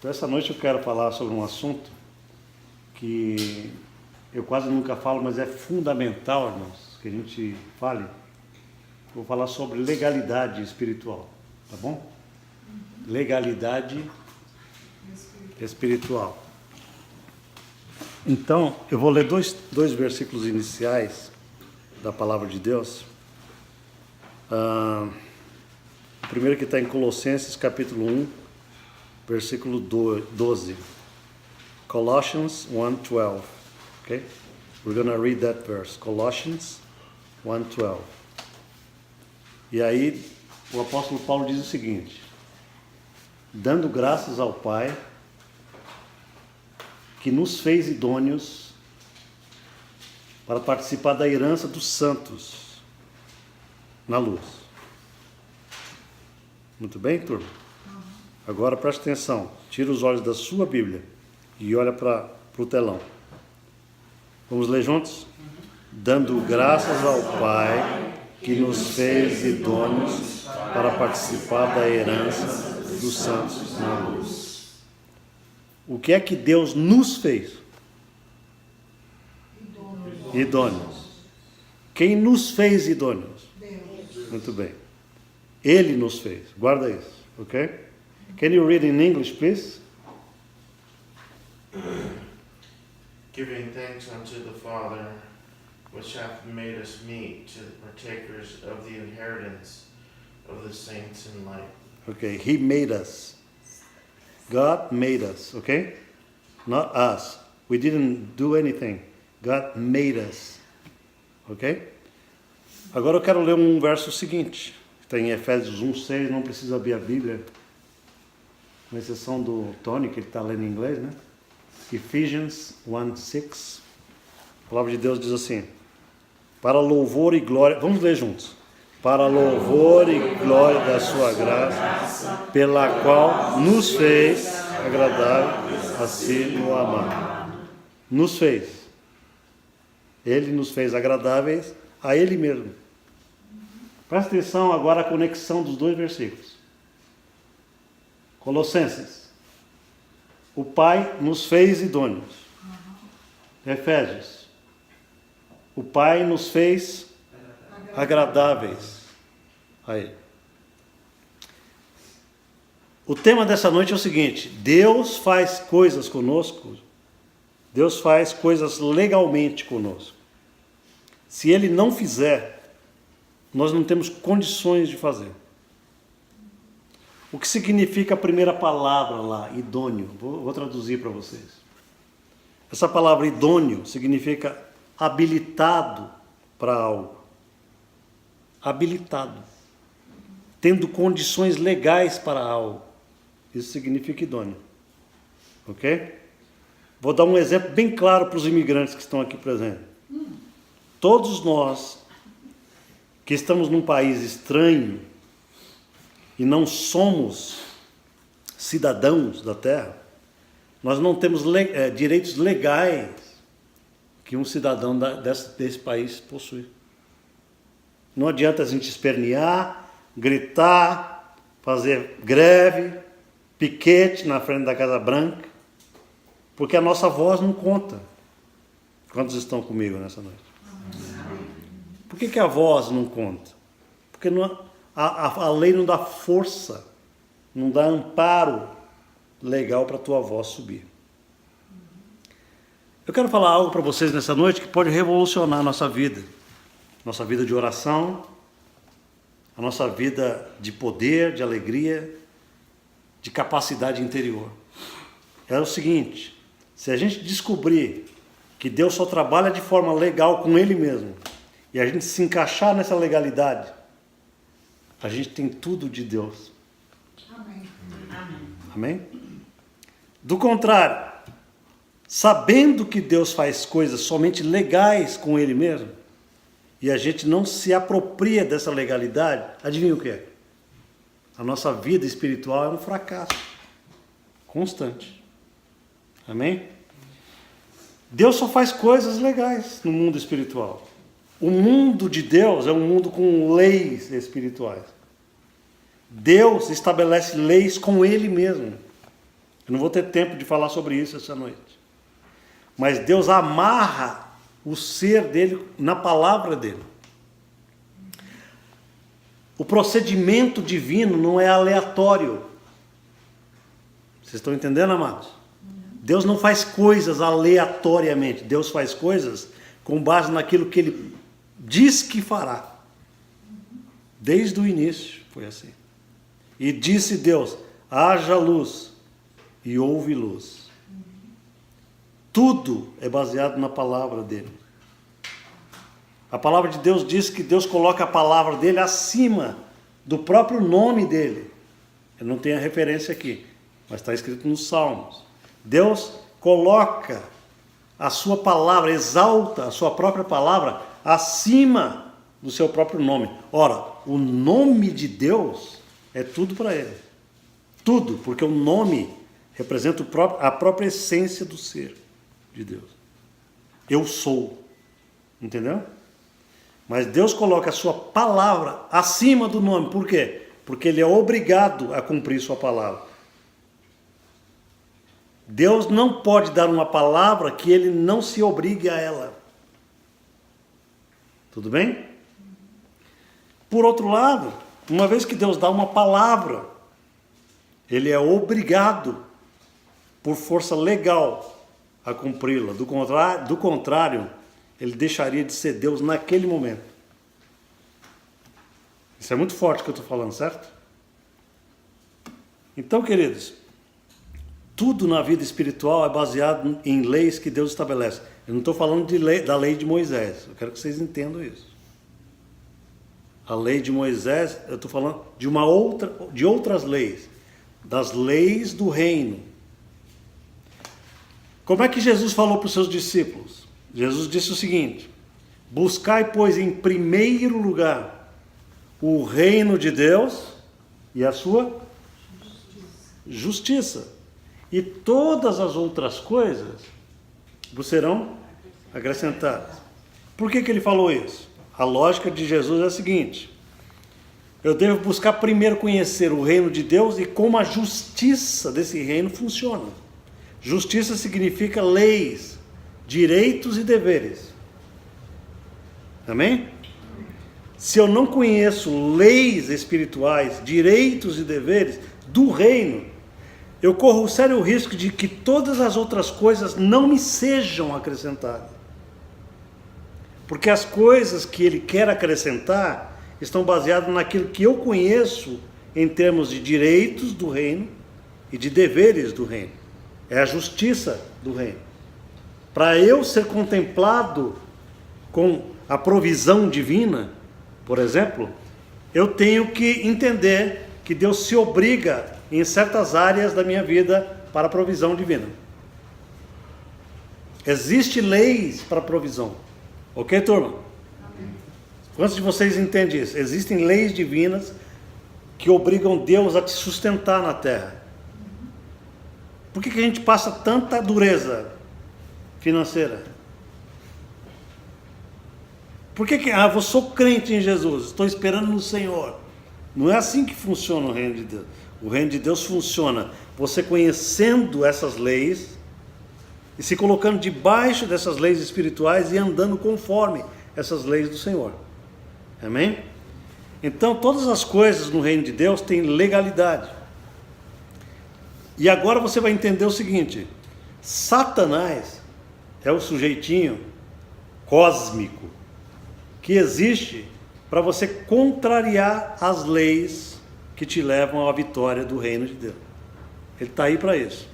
Então, essa noite eu quero falar sobre um assunto que eu quase nunca falo, mas é fundamental, irmãos, que a gente fale. Vou falar sobre legalidade espiritual, tá bom? Legalidade espiritual. Então, eu vou ler dois versículos iniciais da palavra de Deus. O primeiro que está em Colossenses capítulo 1, versículo 12. Colossians 1:12. Okay? We're going to read that verse. Colossians 1:12. E aí, o apóstolo Paulo diz o seguinte: dando graças ao Pai, que nos fez idôneos para participar da herança dos santos na luz. Muito bem, turma? Agora preste atenção, tira os olhos da sua Bíblia e olha para o telão. Vamos ler juntos? Dando graças ao Pai, que nos fez idôneos para participar da herança dos santos na luz. O que é que Deus nos fez? Idôneos. Quem nos fez idôneos? Deus. Muito bem. Ele nos fez. Guarda isso, ok? Can you read in English, please? Giving thanks unto the Father, which hath made us meet to the partakers of the inheritance of the saints in light. Okay, He made us. God made us, okay? Not us. We didn't do anything. God made us, ok? Agora eu quero ler um verso seguinte. Está em Efésios 1:6, não precisa abrir a Bíblia. Com exceção do Tony, que ele está lendo em inglês, né? Ephesians 1:6. A palavra de Deus diz assim: para louvor e glória, vamos ler juntos. Para louvor e glória da sua graça, pela qual nos fez agradável a si no amar. Nos fez. Ele nos fez agradáveis a Ele mesmo. Presta atenção agora à conexão dos dois versículos. Colossenses. O Pai nos fez idôneos. Efésios. O Pai nos fez agradáveis a Ele. O tema dessa noite é o seguinte: Deus faz coisas conosco. Deus faz coisas legalmente conosco. Se Ele não fizer, nós não temos condições de fazer. O que significa a primeira palavra lá, idôneo? Vou traduzir para vocês. Essa palavra idôneo significa habilitado para algo. Habilitado. Tendo condições legais para algo. Isso significa idôneo. Ok? Vou dar um exemplo bem claro para os imigrantes que estão aqui presentes. Todos nós que estamos num país estranho e não somos cidadãos da terra, nós não temos direitos legais que um cidadão desse país possui. Não adianta a gente espernear, gritar, fazer greve, piquete na frente da Casa Branca, porque a nossa voz não conta. Quantos estão comigo nessa noite? Por que a voz não conta? Porque a lei não dá força, não dá amparo legal para a tua voz subir. Eu quero falar algo para vocês nessa noite que pode revolucionar a nossa vida de oração, a nossa vida de poder, de alegria, de capacidade interior. É o seguinte: se a gente descobrir que Deus só trabalha de forma legal com Ele mesmo, e a gente se encaixar nessa legalidade, a gente tem tudo de Deus. Amém. Amém? Do contrário, sabendo que Deus faz coisas somente legais com Ele mesmo, e a gente não se apropria dessa legalidade, adivinha o que é? A nossa vida espiritual é um fracasso constante. Amém? Deus só faz coisas legais no mundo espiritual. O mundo de Deus é um mundo com leis espirituais. Deus estabelece leis com Ele mesmo. Eu não vou ter tempo de falar sobre isso essa noite. Mas Deus amarra o ser dele na palavra dele. O procedimento divino não é aleatório. Vocês estão entendendo, amados? Deus não faz coisas aleatoriamente. Deus faz coisas com base naquilo que Ele diz que fará. Desde o início foi assim. E disse Deus, haja luz, e houve luz. Tudo é baseado na palavra dele. A palavra de Deus diz que Deus coloca a palavra dele acima do próprio nome dele. Eu não tenho a referência aqui, mas está escrito nos Salmos. Deus coloca a sua palavra, exalta a sua própria palavra acima do seu próprio nome. Ora, o nome de Deus é tudo para ele. Tudo, porque o nome representa a própria essência do ser de Deus. Eu sou. Entendeu? Mas Deus coloca a sua palavra acima do nome. Por quê? Porque ele é obrigado a cumprir sua palavra. Deus não pode dar uma palavra que ele não se obrigue a ela. Tudo bem? Por outro lado, uma vez que Deus dá uma palavra, ele é obrigado, por força legal, a cumpri-la. Do contrário, ele deixaria de ser Deus naquele momento. Isso é muito forte o que eu estou falando, certo? Então, queridos, tudo na vida espiritual é baseado em leis que Deus estabelece. Eu não estou falando da lei de Moisés. Eu quero que vocês entendam isso. A lei de Moisés, eu estou falando de outras leis. Das leis do reino. Como é que Jesus falou para os seus discípulos? Jesus disse o seguinte: buscai, pois, em primeiro lugar o reino de Deus e a sua justiça. E todas as outras coisas vos serão acrescentadas. Por que ele falou isso? A lógica de Jesus é a seguinte: eu devo buscar primeiro conhecer o reino de Deus e como a justiça desse reino funciona. Justiça significa leis, direitos e deveres. Amém? Se eu não conheço leis espirituais, direitos e deveres do reino, eu corro o sério risco de que todas as outras coisas não me sejam acrescentadas. Porque as coisas que ele quer acrescentar estão baseadas naquilo que eu conheço em termos de direitos do reino e de deveres do reino. É a justiça do reino. Para eu ser contemplado com a provisão divina, por exemplo, eu tenho que entender que Deus se obriga em certas áreas da minha vida para a provisão divina. Existem leis para a provisão. Ok, turma? Quantos de vocês entendem isso? Existem leis divinas que obrigam Deus a te sustentar na terra. Por que a gente passa tanta dureza financeira? Por que eu sou crente em Jesus, estou esperando no Senhor? Não é assim que funciona o reino de Deus. O reino de Deus funciona você conhecendo essas leis e se colocando debaixo dessas leis espirituais e andando conforme essas leis do Senhor. Amém? Então, todas as coisas no reino de Deus têm legalidade. E agora você vai entender o seguinte: Satanás é o sujeitinho cósmico que existe para você contrariar as leis que te levam à vitória do reino de Deus. Ele está aí para isso.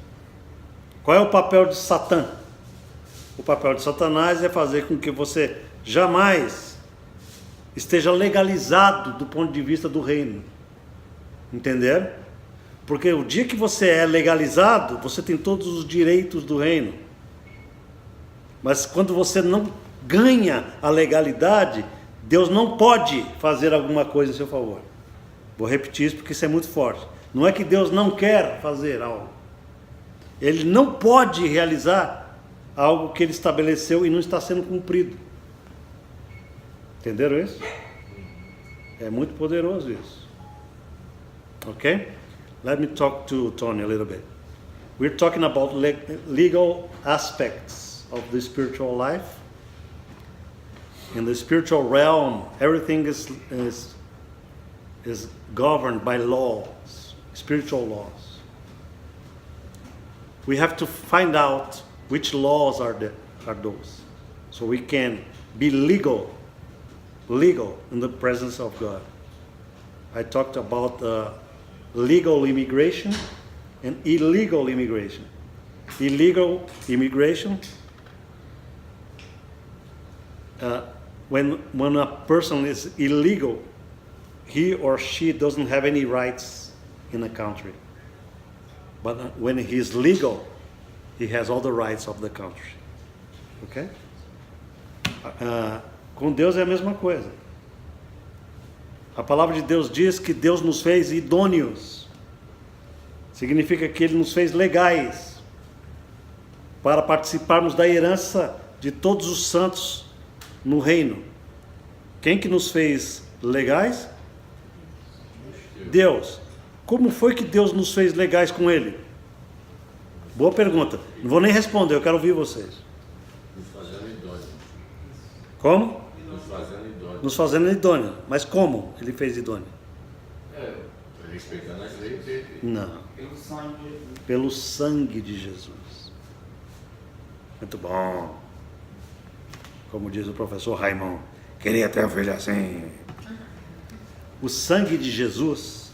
Qual é o papel de Satã? O papel de Satanás é fazer com que você jamais esteja legalizado do ponto de vista do reino. Entenderam? Porque o dia que você é legalizado, você tem todos os direitos do reino. Mas quando você não ganha a legalidade, Deus não pode fazer alguma coisa em seu favor. Vou repetir isso porque isso é muito forte. Não é que Deus não quer fazer algo. Ele não pode realizar algo que ele estabeleceu e não está sendo cumprido. Entenderam isso? É muito poderoso isso. Ok? Let me talk to Tony a little bit. We're talking about legal aspects of the spiritual life. In the spiritual realm, everything is governed by laws, spiritual laws. We have to find out which laws are those, so we can be legal in the presence of God. I talked about legal immigration and illegal immigration. Illegal immigration, when a person is illegal, he or she doesn't have any rights in a country. But when he is legal, he has all the rights of the country. Ok? Com Deus é a mesma coisa. A palavra de Deus diz que Deus nos fez idôneos. Significa que Ele nos fez legais para participarmos da herança de todos os santos no reino. Quem que nos fez legais? Deus. Como foi que Deus nos fez legais com Ele? Boa pergunta. Não vou nem responder, eu quero ouvir vocês. Nos fazendo idôneo. Como? Nos fazendo idôneo. Nos fazendo idôneo. Mas como Ele fez idôneo? Respeitando as leis dele. Não. Pelo sangue de Jesus. Pelo sangue de Jesus. Muito bom. Como diz o professor Raimon, queria ter um filho assim. O sangue de Jesus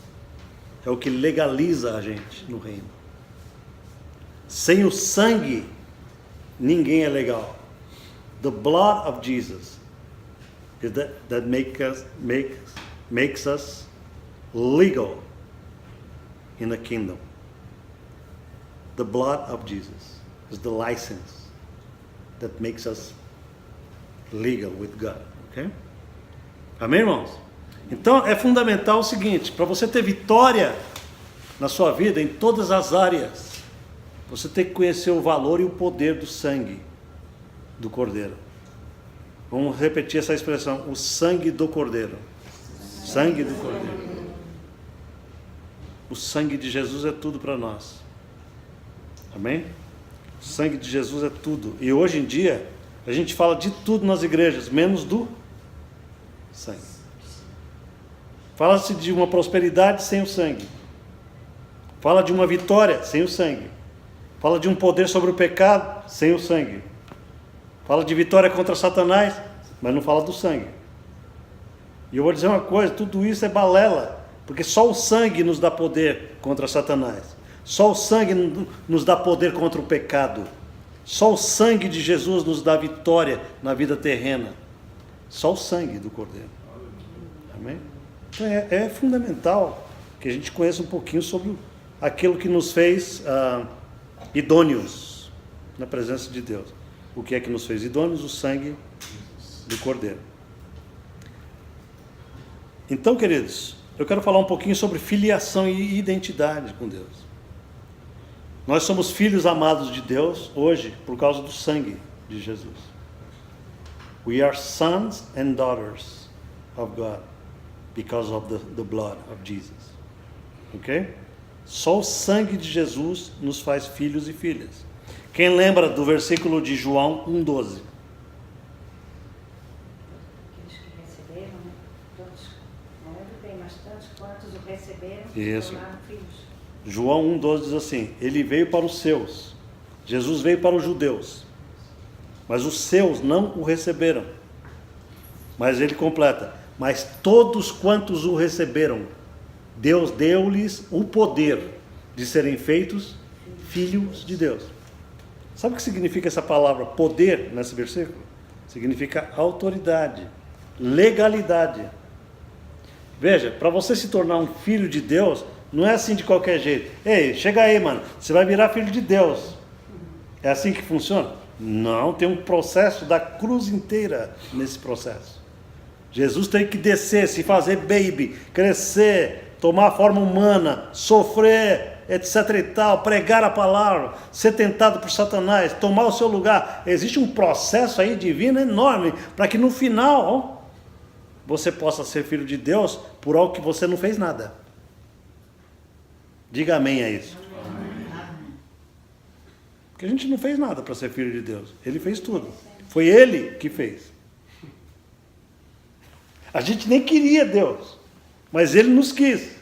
é o que legaliza a gente no reino. Sem o sangue, ninguém é legal. The blood of Jesus is that makes us legal in the kingdom. The blood of Jesus is the license that makes us legal with God. Ok? Amém, irmãos? Então é fundamental o seguinte: para você ter vitória na sua vida em todas as áreas, você tem que conhecer o valor e o poder do sangue do Cordeiro. Vamos repetir essa expressão: o sangue do Cordeiro. Sangue do Cordeiro. O sangue de Jesus é tudo para nós. Amém? O sangue de Jesus é tudo. E hoje em dia, a gente fala de tudo nas igrejas, menos do sangue. Fala-se de uma prosperidade sem o sangue. Fala de uma vitória sem o sangue. Fala de um poder sobre o pecado sem o sangue. Fala de vitória contra Satanás, mas não fala do sangue. E eu vou dizer uma coisa: tudo isso é balela. Porque só o sangue nos dá poder contra Satanás. Só o sangue nos dá poder contra o pecado. Só o sangue de Jesus nos dá vitória na vida terrena. Só o sangue do Cordeiro. Amém? Então é fundamental que a gente conheça um pouquinho sobre aquilo que nos fez idôneos na presença de Deus. O que é que nos fez idôneos? O sangue do Cordeiro. Então, queridos, eu quero falar um pouquinho sobre filiação e identidade com Deus. Nós somos filhos amados de Deus hoje por causa do sangue de Jesus. We are sons and daughters of God because of the blood of Jesus. Ok? Só o sangue de Jesus nos faz filhos e filhas. Quem lembra do versículo de João 1,12? Isso. João 1,12 diz assim: Ele veio para os seus. Jesus veio para os judeus, mas os seus não o receberam. Mas ele completa: mas todos quantos o receberam, Deus deu-lhes o poder de serem feitos filhos de Deus. Sabe o que significa essa palavra poder nesse versículo? Significa autoridade, legalidade. Veja, para você se tornar um filho de Deus, não é assim de qualquer jeito. Ei, chega aí, mano, você vai virar filho de Deus. É assim que funciona? Não, tem um processo da cruz inteira nesse processo. Jesus tem que descer, se fazer baby, crescer, tomar a forma humana, sofrer, etc e tal, pregar a palavra, ser tentado por Satanás, tomar o seu lugar. Existe um processo aí divino enorme, para que no final você possa ser filho de Deus por algo que você não fez nada. Diga amém a isso. Porque a gente não fez nada para ser filho de Deus. Ele fez tudo. Foi Ele que fez. A gente nem queria Deus, mas Ele nos quis.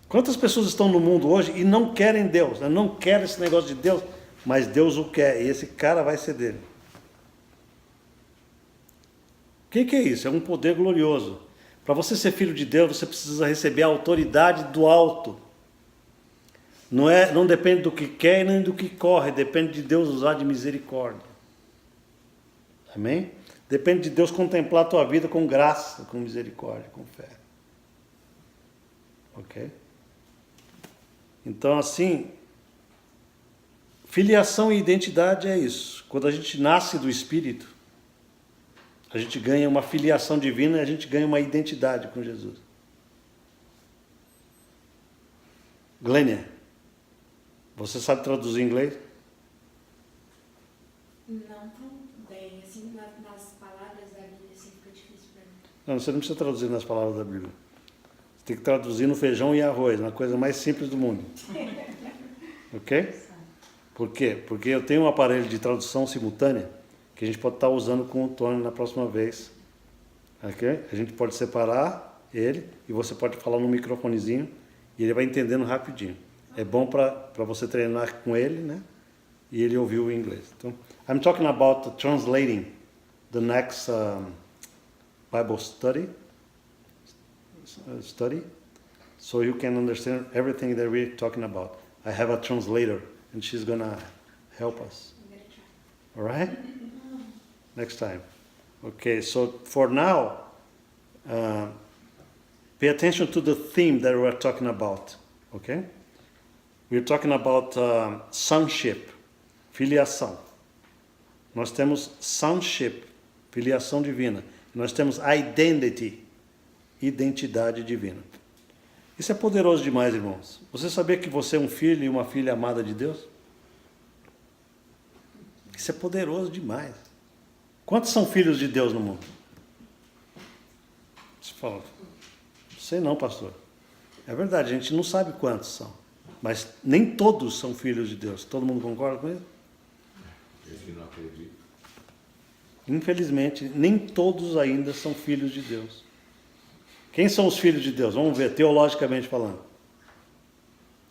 Quantas pessoas estão no mundo hoje e não querem Deus, né? Não querem esse negócio de Deus, mas Deus o quer, e esse cara vai ser dele. O que é isso? É um poder glorioso. Para você ser filho de Deus, você precisa receber a autoridade do alto. Não depende do que quer nem do que corre, depende de Deus usar de misericórdia. Amém? Depende de Deus contemplar a tua vida com graça, com misericórdia, com fé. Ok? Então, assim, filiação e identidade é isso. Quando a gente nasce do Espírito, a gente ganha uma filiação divina e a gente ganha uma identidade com Jesus. Glênia, você sabe traduzir em inglês? Não tão bem, assim, nas palavras da Bíblia, assim, fica difícil para mim. Não, você não precisa traduzir nas palavras da Bíblia. Você tem que traduzir no feijão e arroz, na coisa mais simples do mundo. Ok? Por quê? Porque eu tenho um aparelho de tradução simultânea que a gente pode estar usando com o Tony na próxima vez. Ok? A gente pode separar ele e você pode falar no microfonezinho e ele vai entendendo rapidinho. É bom para você treinar com ele, né? E ele ouvir o inglês. Então, I'm talking about translating the next Bible study, so you can understand everything that we're talking about. I have a translator, and she's gonna help us. I'm gonna try. All right? Next time. Okay, so for now, pay attention to the theme that we're talking about. Okay? We're talking about sonship, filiação. Nós temos sonship, filiação divina. Nós temos identity, identidade divina. Isso é poderoso demais, irmãos. Você sabia que você é um filho e uma filha amada de Deus? Isso é poderoso demais. Quantos são filhos de Deus no mundo? Você fala, não sei não, pastor. É verdade, a gente não sabe quantos são. Mas nem todos são filhos de Deus. Todo mundo concorda com isso? Esse que não acredita. Infelizmente, nem todos ainda são filhos de Deus. Quem são os filhos de Deus? Vamos ver, teologicamente falando.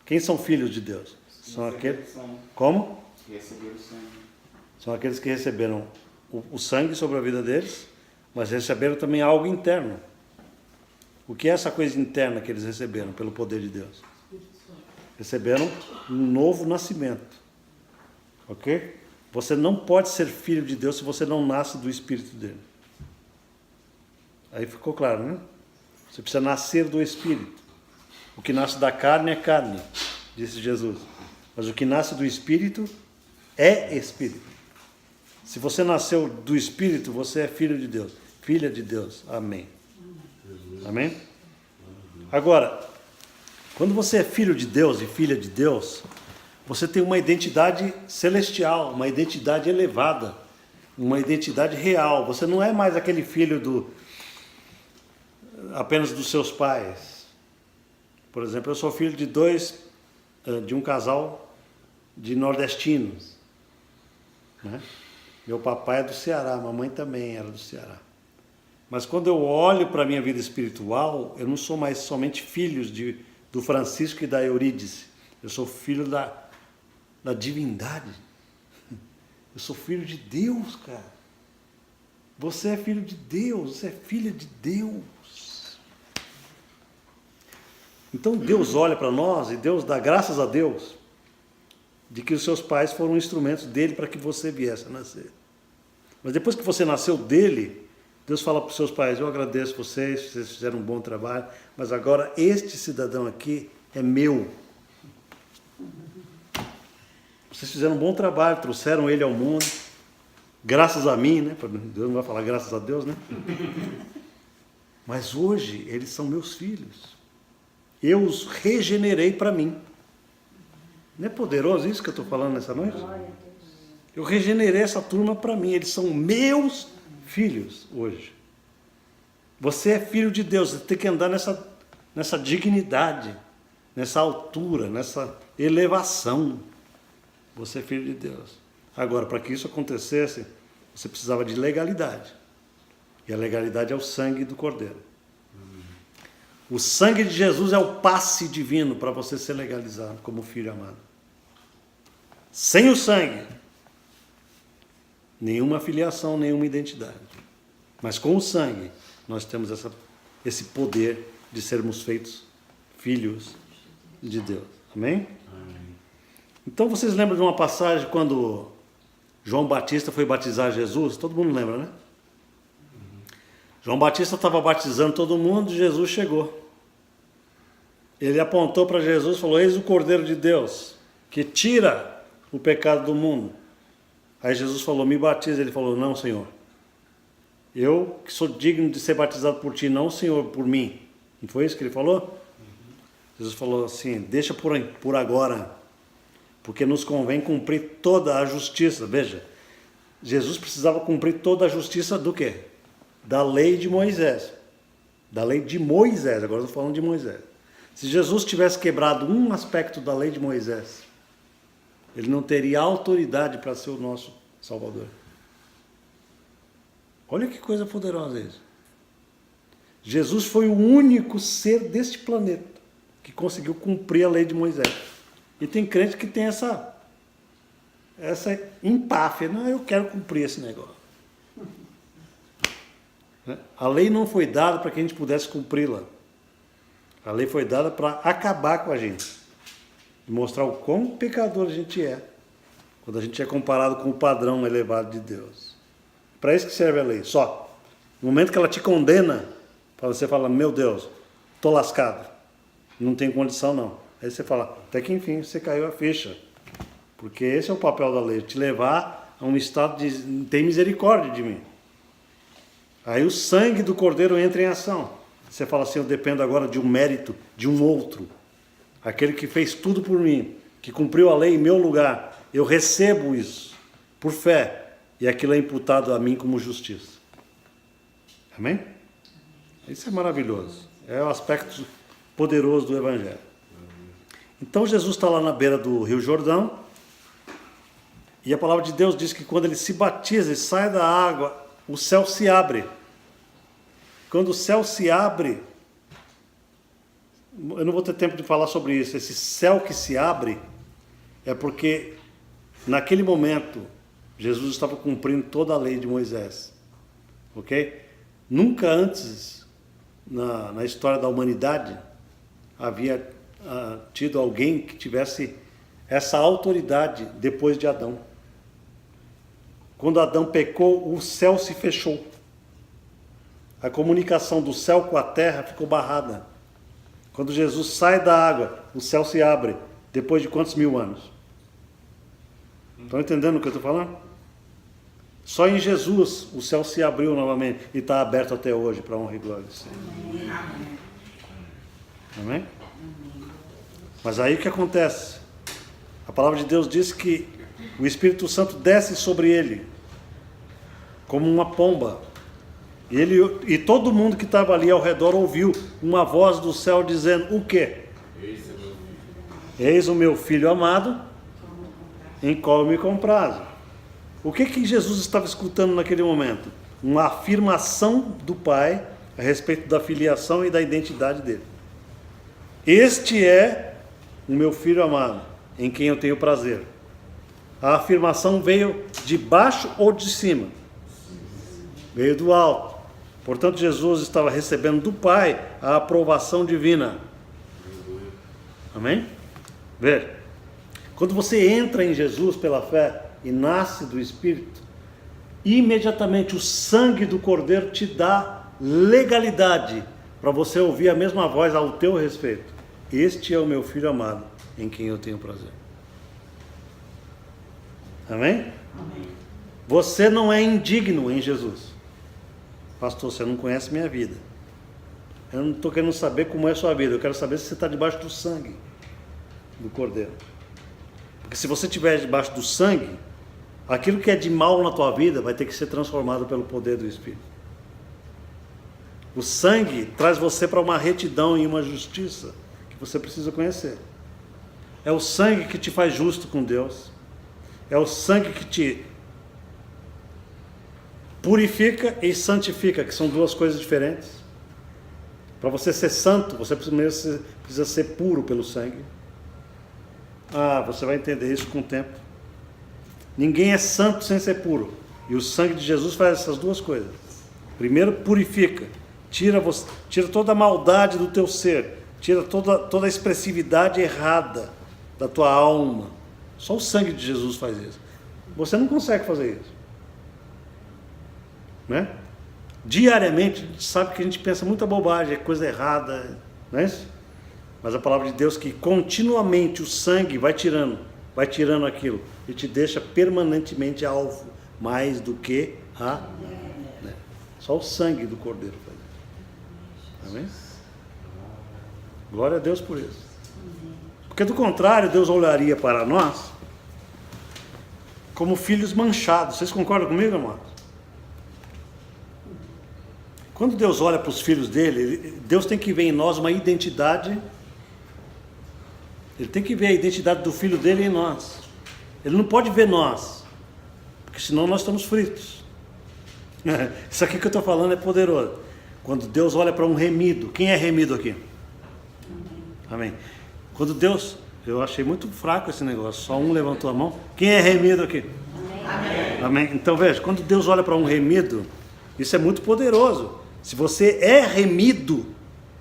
Quem são filhos de Deus? São aqueles... Como? Receberam o sangue. São aqueles que receberam o sangue sobre a vida deles, mas receberam também algo interno. O que é essa coisa interna que eles receberam pelo poder de Deus? Receberam um novo nascimento. Ok? Você não pode ser filho de Deus se você não nasce do Espírito dele. Aí ficou claro, né? Você precisa nascer do Espírito. O que nasce da carne é carne, disse Jesus. Mas o que nasce do Espírito é Espírito. Se você nasceu do Espírito, você é filho de Deus. Filha de Deus. Amém. Amém? Agora, quando você é filho de Deus e filha de Deus, você tem uma identidade celestial, uma identidade elevada, uma identidade real. Você não é mais aquele filho apenas dos seus pais. Por exemplo, eu sou filho de um casal de nordestinos, né? Meu papai é do Ceará, a mamãe também era do Ceará. Mas quando eu olho para a minha vida espiritual, eu não sou mais somente filho do Francisco e da Eurídice. Eu sou filho da divindade. Eu sou filho de Deus, cara. Você é filho de Deus, você é filha de Deus. Então Deus olha para nós e Deus dá graças a Deus de que os seus pais foram instrumentos dele para que você viesse a nascer. Mas depois que você nasceu dele, Deus fala para os seus pais, eu agradeço vocês fizeram um bom trabalho, mas agora este cidadão aqui é meu. Vocês fizeram um bom trabalho, trouxeram ele ao mundo, graças a mim, né? Deus não vai falar graças a Deus, né? Mas hoje eles são meus filhos. Eu os regenerei para mim. Não é poderoso isso que eu estou falando nessa noite? Eu regenerei essa turma para mim. Eles são meus filhos hoje. Você é filho de Deus. Você tem que andar nessa dignidade, nessa altura, nessa elevação. Você é filho de Deus. Agora, para que isso acontecesse, você precisava de legalidade. E a legalidade é o sangue do Cordeiro. O sangue de Jesus é o passe divino para você ser legalizado como filho amado. Sem o sangue, nenhuma filiação, nenhuma identidade. Mas com o sangue, nós temos esse poder de sermos feitos filhos de Deus. Amém? Então vocês lembram de uma passagem quando João Batista foi batizar Jesus? Todo mundo lembra, né? João Batista estava batizando todo mundo e Jesus chegou. Ele apontou para Jesus e falou: eis o Cordeiro de Deus, que tira o pecado do mundo. Aí Jesus falou: me batiza. Ele falou: não, Senhor. Eu que sou digno de ser batizado por ti, não, Senhor, por mim. Não foi isso que ele falou? Jesus falou assim: deixa por agora, porque nos convém cumprir toda a justiça. Veja, Jesus precisava cumprir toda a justiça do quê? Da lei de Moisés. Da lei de Moisés, agora estou falando de Moisés. Se Jesus tivesse quebrado um aspecto da lei de Moisés, ele não teria autoridade para ser o nosso Salvador. Olha que coisa poderosa isso. Jesus foi o único ser deste planeta que conseguiu cumprir a lei de Moisés. E tem crente que tem essa empáfia. Não, eu quero cumprir esse negócio. A lei não foi dada para que a gente pudesse cumpri-la. A lei foi dada para acabar com a gente. E mostrar o quão pecador a gente é. Quando a gente é comparado com o padrão elevado de Deus. Para isso que serve a lei. Só. No momento que ela te condena, você fala: meu Deus, estou lascado. Não tem condição não. Aí você fala: até que enfim você caiu a ficha. Porque esse é o papel da lei. Te levar a um estado de tem misericórdia de mim. Aí o sangue do Cordeiro entra em ação. Você fala assim: eu dependo agora de um mérito de um outro. Aquele que fez tudo por mim, que cumpriu a lei em meu lugar. Eu recebo isso por fé. E aquilo é imputado a mim como justiça. Amém? Isso é maravilhoso. É o aspecto poderoso do Evangelho. Então Jesus está lá na beira do Rio Jordão. E a palavra de Deus diz que quando ele se batiza e sai da água, o céu se abre. Quando o céu se abre, eu não vou ter tempo de falar sobre isso. Esse céu que se abre é porque naquele momento Jesus estava cumprindo toda a lei de Moisés. Ok? Nunca antes na história da humanidade havia tido alguém que tivesse essa autoridade depois de Adão. Quando Adão pecou, o céu se fechou. A comunicação do céu com a terra ficou barrada. Quando Jesus sai da água, o céu se abre. Depois de quantos mil anos? Estão entendendo o que eu estou falando? Só em Jesus o céu se abriu novamente e está aberto até hoje para honra e glória do Senhor. Amém? Mas aí o que acontece? A palavra de Deus diz que o Espírito Santo desce sobre ele como uma pomba. E todo mundo que estava ali ao redor ouviu uma voz do céu dizendo: o quê? Eis o meu filho amado, em qual eu me comprazo. O que Jesus estava escutando naquele momento? Uma afirmação do Pai a respeito da filiação e da identidade dele. Este é o meu filho amado, em quem eu tenho prazer. A afirmação veio de baixo ou de cima? Veio do alto. Portanto, Jesus estava recebendo do Pai a aprovação divina. Amém? Veja, quando você entra em Jesus pela fé e nasce do Espírito, imediatamente o sangue do Cordeiro te dá legalidade para você ouvir a mesma voz ao teu respeito. Este é o meu filho amado, em quem eu tenho prazer. Amém? Amém. Você não é indigno em Jesus. Pastor, você não conhece minha vida. Eu não estou querendo saber como é a sua vida. Eu quero saber se você está debaixo do sangue do Cordeiro. Porque se você estiver debaixo do sangue, aquilo que é de mal na tua vida vai ter que ser transformado pelo poder do Espírito. O sangue traz você para uma retidão e uma justiça que você precisa conhecer. É o sangue que te faz justo com Deus. É o sangue que te purifica e santifica, que são duas coisas diferentes. Para você ser santo, você primeiro precisa ser puro pelo sangue. Você vai entender isso com o tempo. Ninguém é santo sem ser puro. E o sangue de Jesus faz essas duas coisas. Primeiro purifica, tira toda a maldade do teu ser, tira toda a expressividade errada da tua alma. Só o sangue de Jesus faz isso. Você não consegue fazer isso, né? Diariamente a gente sabe que a gente pensa muita bobagem, é coisa errada, não é isso? Mas a palavra de Deus que continuamente o sangue vai tirando aquilo e te deixa permanentemente alvo, mais do que né? Só o sangue do Cordeiro faz isso. Amém? Glória a Deus por isso. Porque do contrário, Deus olharia para nós como filhos manchados. Vocês concordam comigo, amados? Quando Deus olha para os filhos dele, Deus tem que ver em nós uma identidade. Ele tem que ver a identidade do filho dele em nós. Ele não pode ver nós, porque senão nós estamos fritos. Isso aqui que eu estou falando é poderoso. Quando Deus olha para um remido, quem é remido aqui? Amém. Quando Deus, eu achei muito fraco esse negócio, só um levantou a mão. Quem é remido aqui? Amém. Amém. Então veja, quando Deus olha para um remido, isso é muito poderoso. Se você é remido,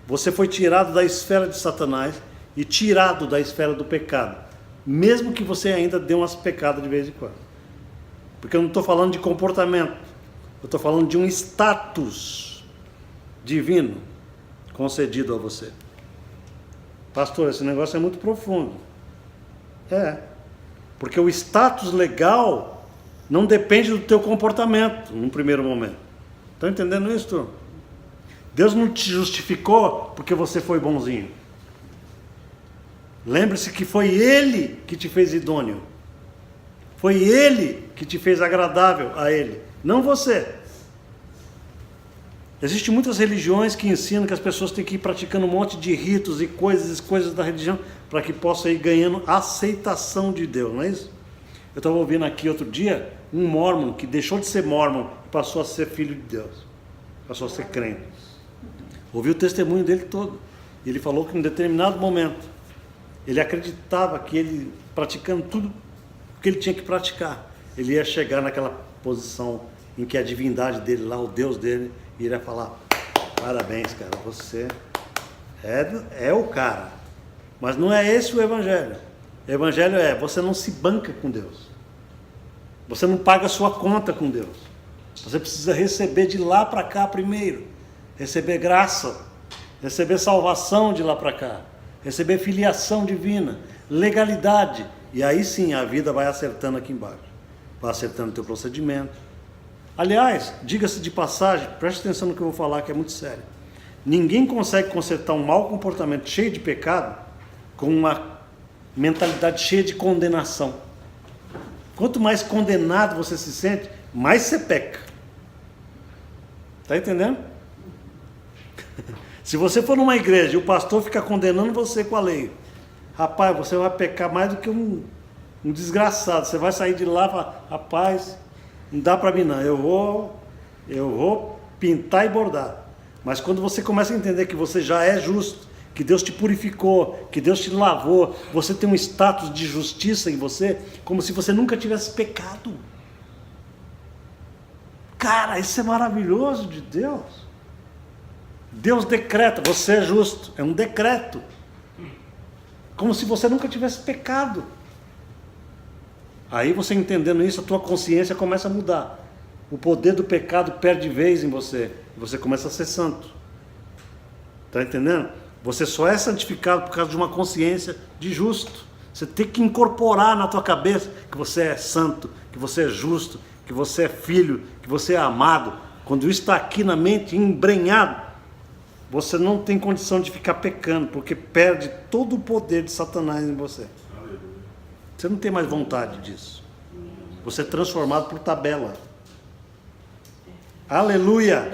você foi tirado da esfera de Satanás e tirado da esfera do pecado, mesmo que você ainda dê umas pecadas de vez em quando. Porque eu não estou falando de comportamento, eu estou falando de um status divino concedido a você. Pastor, esse negócio é muito profundo. Porque o status legal não depende do teu comportamento, num primeiro momento. Estão entendendo isso? Deus não te justificou porque você foi bonzinho. Lembre-se que foi Ele que te fez idôneo. Foi Ele que te fez agradável a Ele, não você. Existem muitas religiões que ensinam que as pessoas têm que ir praticando um monte de ritos e coisas da religião para que possa ir ganhando aceitação de Deus, não é isso? Eu estava ouvindo aqui outro dia um mormon que deixou de ser mormon e passou a ser filho de Deus, passou a ser crente. Ouvi o testemunho dele todo. Ele falou que em um determinado momento ele acreditava que ele, praticando tudo o que ele tinha que praticar, ele ia chegar naquela posição em que a divindade dele lá, o Deus dele, iria falar: parabéns, cara, você é o cara. Mas não é esse o evangelho. O evangelho é: você não se banca com Deus, você não paga a sua conta com Deus, você precisa receber de lá para cá primeiro, receber graça, receber salvação de lá para cá, receber filiação divina, legalidade, e aí sim a vida vai acertando aqui embaixo, vai acertando o teu procedimento. Aliás, diga-se de passagem, preste atenção no que eu vou falar, que é muito sério. Ninguém consegue consertar um mau comportamento cheio de pecado com uma mentalidade cheia de condenação. Quanto mais condenado você se sente, mais você peca. Está entendendo? Se você for numa igreja e o pastor ficar condenando você com a lei, rapaz, você vai pecar mais do que um desgraçado. Você vai sair de lá e falar: rapaz, não dá para mim não, eu vou pintar e bordar. Mas quando você começa a entender que você já é justo, que Deus te purificou, que Deus te lavou, você tem um status de justiça em você, como se você nunca tivesse pecado. Cara, isso é maravilhoso de Deus. Deus decreta, você é justo, é um decreto, como se você nunca tivesse pecado. Aí você entendendo isso, a tua consciência começa a mudar. O poder do pecado perde vez em você. E você começa a ser santo. Está entendendo? Você só é santificado por causa de uma consciência de justo. Você tem que incorporar na tua cabeça que você é santo, que você é justo, que você é filho, que você é amado. Quando isso está aqui na mente, embrenhado, você não tem condição de ficar pecando, porque perde todo o poder de Satanás em você. Você não tem mais vontade disso. Você é transformado por tabela. Aleluia!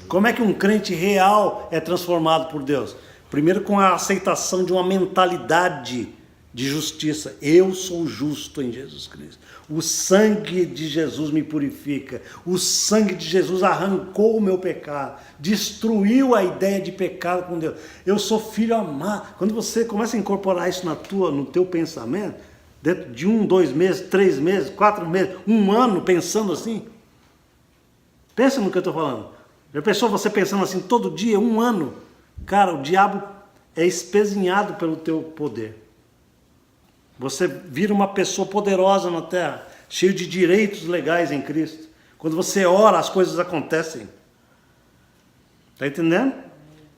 Como é que um crente real é transformado por Deus? Primeiro com a aceitação de uma mentalidade de justiça. Eu sou justo em Jesus Cristo. O sangue de Jesus me purifica. O sangue de Jesus arrancou o meu pecado. Destruiu a ideia de pecado com Deus. Eu sou filho amado. Quando você começa a incorporar isso no teu pensamento, dentro de 1, 2 meses, 3 meses, 4 meses, 1 ano pensando assim. Pensa no que eu estou falando. Já pensou você pensando assim todo dia, 1 ano? Cara, o diabo é espezinhado pelo teu poder. Você vira uma pessoa poderosa na terra, cheio de direitos legais em Cristo. Quando você ora, as coisas acontecem. Está entendendo?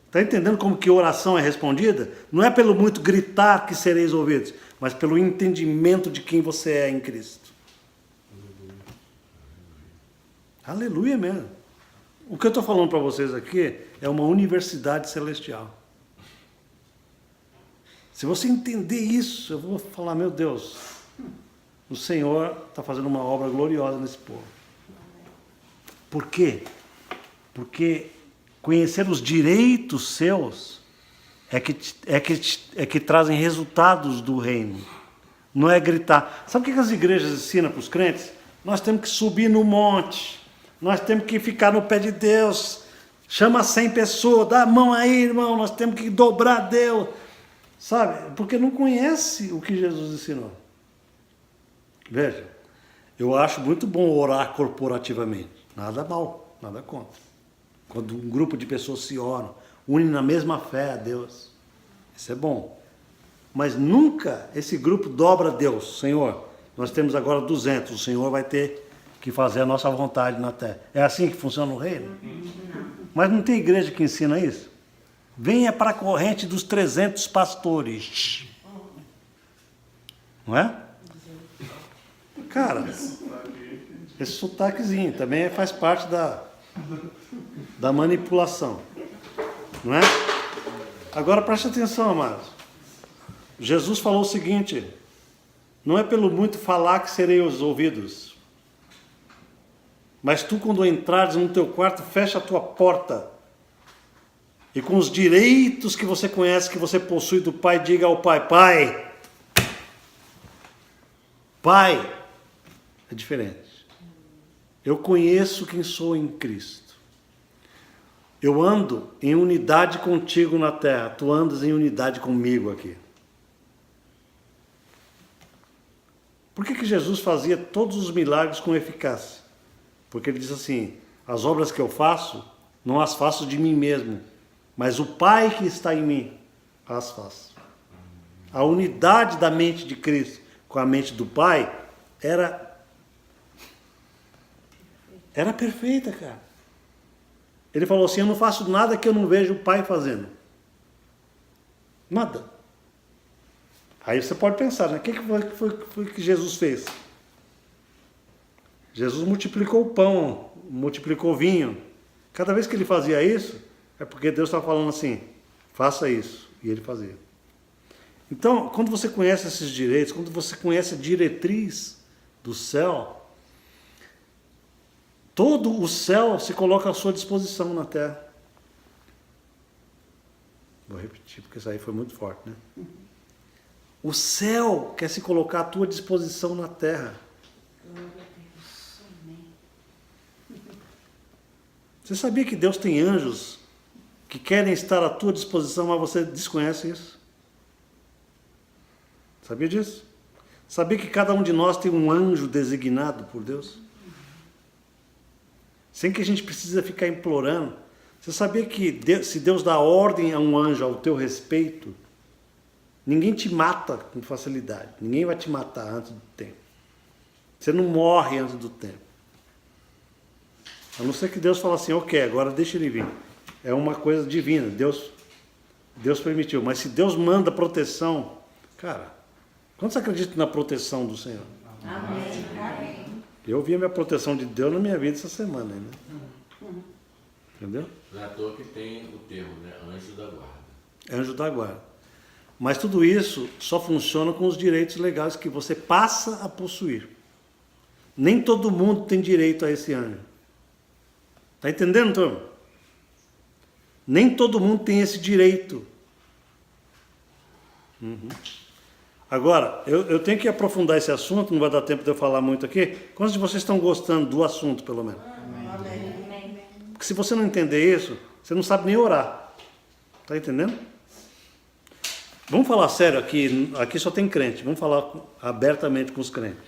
Está entendendo como que oração é respondida? Não é pelo muito gritar que sereis ouvidos, mas pelo entendimento de quem você é em Cristo. Aleluia mesmo. O que eu estou falando para vocês aqui é uma universidade celestial. Se você entender isso, eu vou falar, meu Deus, o Senhor está fazendo uma obra gloriosa nesse povo. Por quê? Porque conhecer os direitos seus é que trazem resultados do reino. Não é gritar. Sabe o que as igrejas ensinam para os crentes? Nós temos que subir no monte. Nós temos que ficar no pé de Deus. Chama 100 pessoas. Dá a mão aí, irmão. Nós temos que dobrar Deus. Sabe? Porque não conhece o que Jesus ensinou. Veja. Eu acho muito bom orar corporativamente. Nada mal. Nada contra. Quando um grupo de pessoas se oram, unem na mesma fé a Deus. Isso é bom. Mas nunca esse grupo dobra Deus. Senhor, nós temos agora 200. O Senhor vai ter que fazer a nossa vontade na terra. É assim que funciona o reino? Mas não tem igreja que ensina isso? Venha para a corrente dos 300 pastores. Não é? Cara, esse sotaquezinho também faz parte da manipulação. Não é? Agora preste atenção, amados. Jesus falou o seguinte: não é pelo muito falar que serei os ouvidos, mas tu, quando entrares no teu quarto, fecha a tua porta, e com os direitos que você conhece, que você possui do Pai, diga ao Pai: Pai, Pai. É diferente. Eu conheço quem sou em Cristo. Eu ando em unidade contigo na terra. Tu andas em unidade comigo aqui. Por que Jesus fazia todos os milagres com eficácia? Porque ele diz assim: as obras que eu faço, não as faço de mim mesmo, mas o Pai que está em mim as faz. A unidade da mente de Cristo com a mente do Pai era perfeita, cara. Ele falou assim: eu não faço nada que eu não vejo o Pai fazendo. Nada. Aí você pode pensar, né? O que foi que Jesus fez? Jesus multiplicou o pão, multiplicou o vinho. Cada vez que ele fazia isso, é porque Deus estava falando assim: faça isso. E ele fazia. Então, quando você conhece esses direitos, quando você conhece a diretriz do céu, todo o céu se coloca à sua disposição na terra. Vou repetir, porque isso aí foi muito forte, né? O céu quer se colocar à tua disposição na terra. Você sabia que Deus tem anjos que querem estar à tua disposição, mas você desconhece isso? Sabia disso? Sabia que cada um de nós tem um anjo designado por Deus? Sem que a gente precise ficar implorando. Você sabia que se Deus dá ordem a um anjo ao teu respeito, ninguém te mata com facilidade. Ninguém vai te matar antes do tempo. Você não morre antes do tempo. A não ser que Deus fale assim: ok, agora deixa ele vir. É uma coisa divina. Deus permitiu. Mas se Deus manda proteção, cara, quantos acreditam na proteção do Senhor? Amém. Eu vi a minha proteção de Deus na minha vida essa semana, né? Entendeu? Não é à toa que tem o termo, né? Anjo da guarda. Anjo da guarda. Mas tudo isso só funciona com os direitos legais que você passa a possuir. Nem todo mundo tem direito a esse anjo. Está entendendo, turma? Nem todo mundo tem esse direito Agora, eu tenho que aprofundar esse assunto, não vai dar tempo de eu falar muito aqui. Quantos de vocês estão gostando do assunto, pelo menos? Amém. Porque se você não entender isso, você não sabe nem orar. Está entendendo? Vamos falar sério aqui. Aqui só tem crente. Vamos falar abertamente com os crentes.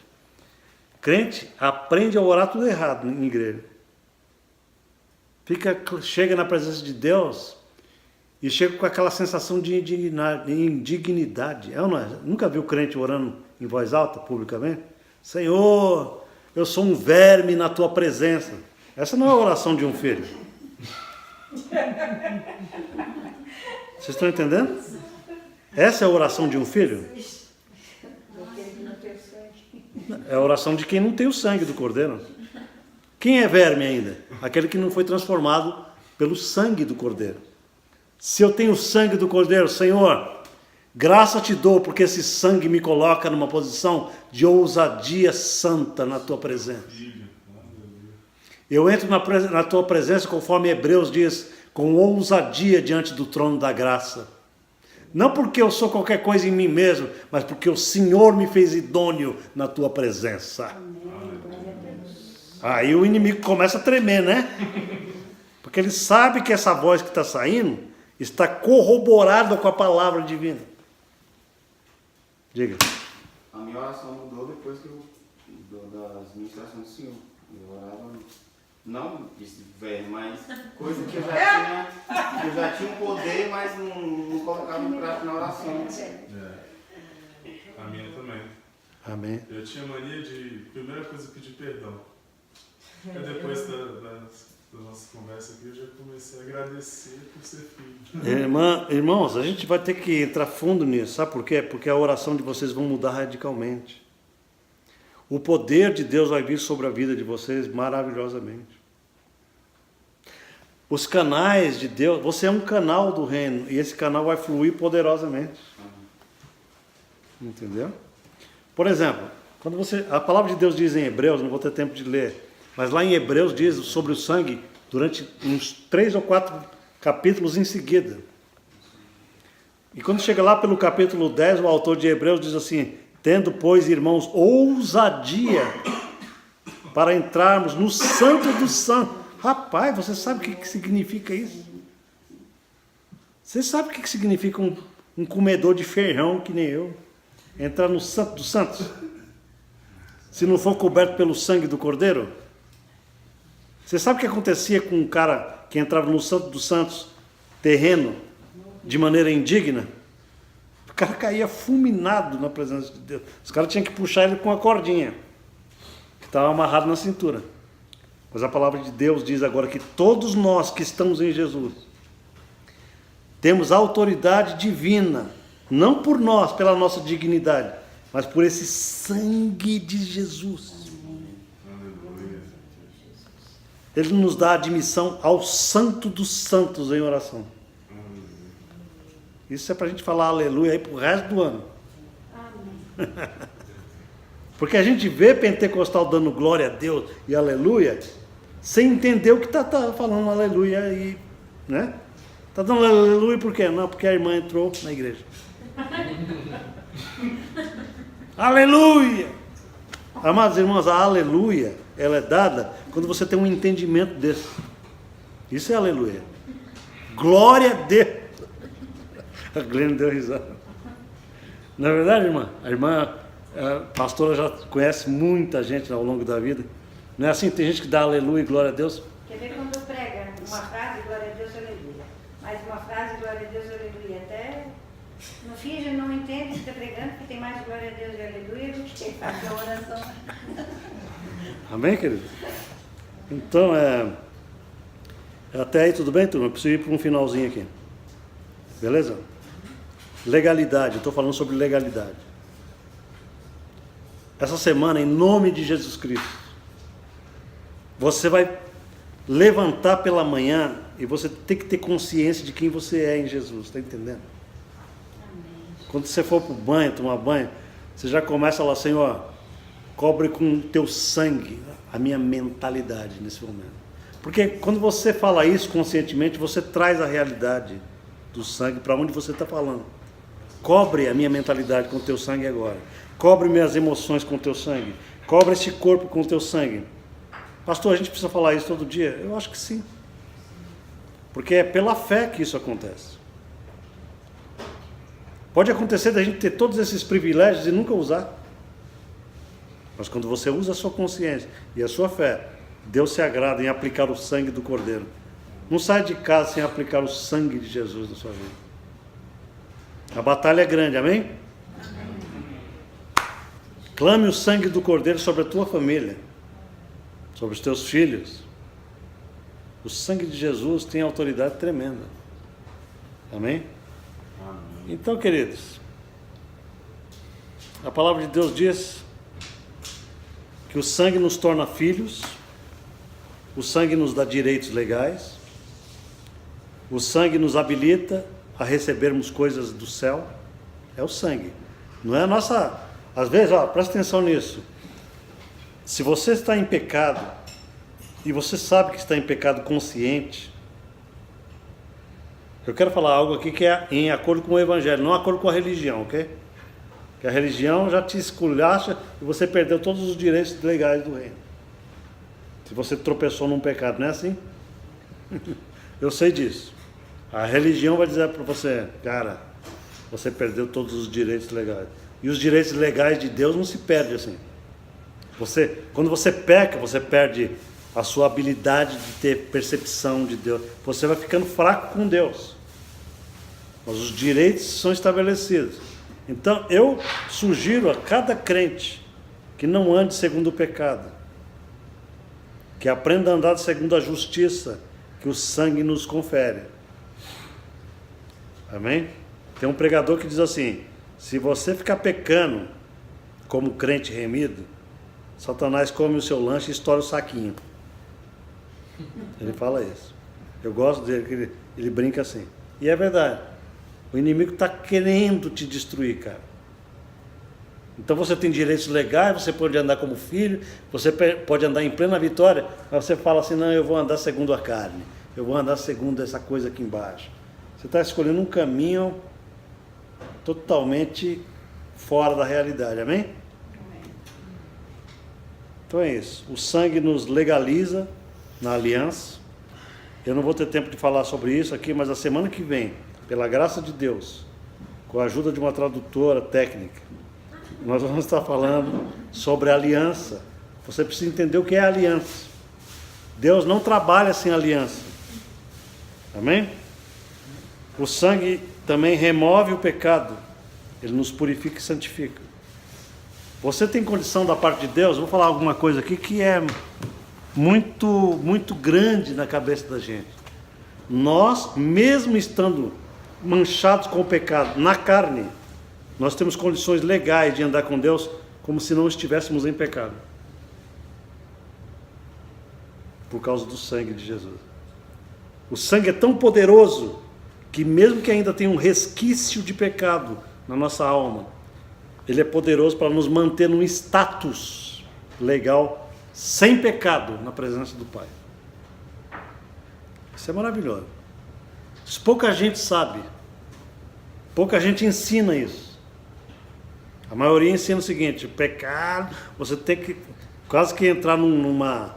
Crente aprende a orar tudo errado em igreja. Chega na presença de Deus e chega com aquela sensação de indignidade. É ou não é? Nunca viu crente orando em voz alta, publicamente? Senhor, eu sou um verme na tua presença. Essa não é a oração de um filho. Vocês estão entendendo? Essa é a oração de um filho? É a oração de quem não tem o sangue do Cordeiro. Quem é verme ainda? Aquele que não foi transformado pelo sangue do Cordeiro. Se eu tenho o sangue do Cordeiro, Senhor, graça te dou, porque esse sangue me coloca numa posição de ousadia santa na tua presença. Eu entro na tua presença, conforme Hebreus diz, com ousadia diante do trono da graça. Não porque eu sou qualquer coisa em mim mesmo, mas porque o Senhor me fez idôneo na tua presença. Aí o inimigo começa a tremer, né? Porque ele sabe que essa voz que está saindo está corroborada com a palavra divina. Diga. A minha oração mudou depois que das ministrações do Senhor. Eu orava, não esse velho, mas coisa que eu já tinha um poder, mas não colocava em prática na oração. A minha também. Amém. Eu tinha mania de, primeira coisa, pedir perdão. E depois da nossa conversa aqui, eu já comecei a agradecer por ser filho. Irmãos, a gente vai ter que entrar fundo nisso. Sabe por quê? Porque a oração de vocês vão mudar radicalmente. O poder de Deus vai vir sobre a vida de vocês maravilhosamente. Os canais de Deus, você é um canal do reino, e esse canal vai fluir poderosamente. Entendeu? Por exemplo, quando a palavra de Deus diz em Hebreus, não vou ter tempo de ler, mas lá em Hebreus diz sobre o sangue durante uns 3 ou 4 capítulos em seguida. E quando chega lá pelo capítulo 10, o autor de Hebreus diz assim: tendo, pois, irmãos, ousadia para entrarmos no santo dos santos. Rapaz, você sabe o que significa isso? Você sabe o que significa um comedor de feijão que nem eu? Entrar no santo dos santos? Se não for coberto pelo sangue do Cordeiro? Você sabe o que acontecia com um cara que entrava no santo dos santos terreno de maneira indigna? O cara caía fulminado na presença de Deus. Os caras tinham que puxar ele com uma cordinha que estava amarrado na cintura. Mas a palavra de Deus diz agora que todos nós que estamos em Jesus temos autoridade divina, não por nós, pela nossa dignidade, mas por esse sangue de Jesus. Ele nos dá admissão ao santo dos santos em oração. Isso é para a gente falar aleluia aí para o resto do ano. Porque a gente vê pentecostal dando glória a Deus e aleluia, sem entender o que está falando aleluia e, né? Está dando aleluia por quê? Não, porque a irmã entrou na igreja. Aleluia! Amados irmãos, a aleluia, ela é dada quando você tem um entendimento desse. Isso é aleluia. Glória a Deus. A Glênia deu risada. Na verdade, irmã, a irmã a pastora já conhece muita gente ao longo da vida. Não é assim? Tem gente que dá aleluia e glória a Deus. Quer ver quando prega uma frase, glória a Deus, aleluia. Mas uma frase, glória a Deus, aleluia. Até no fim a gente não entende que está pregando, porque tem mais glória a Deus e aleluia do que fazer a oração. Amém, querido? Então, até aí tudo bem, turma? Eu preciso ir para um finalzinho aqui. Beleza? Legalidade, eu estou falando sobre legalidade. Essa semana, em nome de Jesus Cristo, você vai levantar pela manhã e você tem que ter consciência de quem você é em Jesus, está entendendo? Quando você for para o banho, tomar banho, você já começa lá, Senhor, cobre com o teu sangue a minha mentalidade nesse momento. Porque quando você fala isso conscientemente, você traz a realidade do sangue para onde você está falando. Cobre a minha mentalidade com o teu sangue agora. Cobre minhas emoções com o teu sangue. Cobre esse corpo com o teu sangue. Pastor, a gente precisa falar isso todo dia? Eu acho que sim. Porque é pela fé que isso acontece. Pode acontecer da gente ter todos esses privilégios e nunca usar. Mas quando você usa a sua consciência e a sua fé, Deus se agrada em aplicar o sangue do Cordeiro. Não sai de casa sem aplicar o sangue de Jesus na sua vida. A batalha é grande, amém? Clame o sangue do Cordeiro sobre a tua família, sobre os teus filhos. O sangue de Jesus tem autoridade tremenda. Amém? Amém. Então, queridos, a palavra de Deus diz que o sangue nos torna filhos, o sangue nos dá direitos legais, o sangue nos habilita a recebermos coisas do céu. É o sangue. Não é a nossa... Às vezes, presta atenção nisso. Se você está em pecado, e você sabe que está em pecado consciente, eu quero falar algo aqui que é em acordo com o Evangelho, não em acordo com a religião, ok? Que a religião já te esculhacha e você perdeu todos os direitos legais do reino. Se você tropeçou num pecado, não é assim? Eu sei disso. A religião vai dizer para você, cara, você perdeu todos os direitos legais. E os direitos legais de Deus não se perdem assim. Quando você peca, você perde a sua habilidade de ter percepção de Deus. Você vai ficando fraco com Deus. Mas os direitos são estabelecidos. Então, eu sugiro a cada crente que não ande segundo o pecado, que aprenda a andar segundo a justiça que o sangue nos confere. Amém? Tem um pregador que diz assim: se você ficar pecando como crente remido, Satanás come o seu lanche e estoura o saquinho. Ele fala isso. Eu gosto dele, que ele brinca assim. E é verdade. O inimigo está querendo te destruir, cara. Então você tem direitos legais, você pode andar como filho, você pode andar em plena vitória, mas você fala assim, não, eu vou andar segundo a carne, eu vou andar segundo essa coisa aqui embaixo. Você está escolhendo um caminho totalmente fora da realidade, amém? Então é isso. O sangue nos legaliza na aliança. Eu não vou ter tempo de falar sobre isso aqui, mas a semana que vem, pela graça de Deus, com a ajuda de uma tradutora técnica, nós vamos estar falando sobre aliança. Você precisa entender o que é aliança. Deus não trabalha sem aliança. Amém? O sangue também remove o pecado. Ele nos purifica e santifica. Você tem condição da parte de Deus? Vou falar alguma coisa aqui que é muito grande na cabeça da gente. Nós, mesmo estando manchados com o pecado na carne, nós temos condições legais de andar com Deus como se não estivéssemos em pecado. Por causa do sangue de Jesus. O sangue é tão poderoso que mesmo que ainda tenha um resquício de pecado na nossa alma, ele é poderoso para nos manter num status legal, sem pecado, na presença do Pai. Isso é maravilhoso. Isso pouca gente sabe. Pouca gente ensina isso. A maioria ensina o seguinte: pecado, você tem que quase que entrar numa...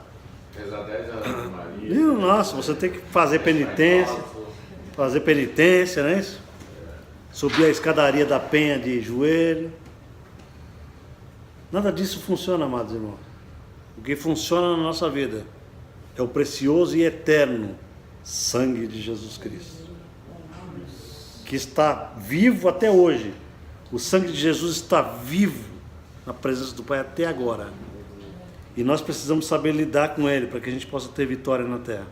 Rezar 10 anos de Maria. Nossa, você tem que fazer penitência. Fazer penitência, não é isso? Subir a escadaria da penha de joelho. Nada disso funciona, amados irmãos. O que funciona na nossa vida é o precioso e eterno sangue de Jesus Cristo, que está vivo até hoje. O sangue de Jesus está vivo na presença do Pai até agora. E nós precisamos saber lidar com ele para que a gente possa ter vitória na terra.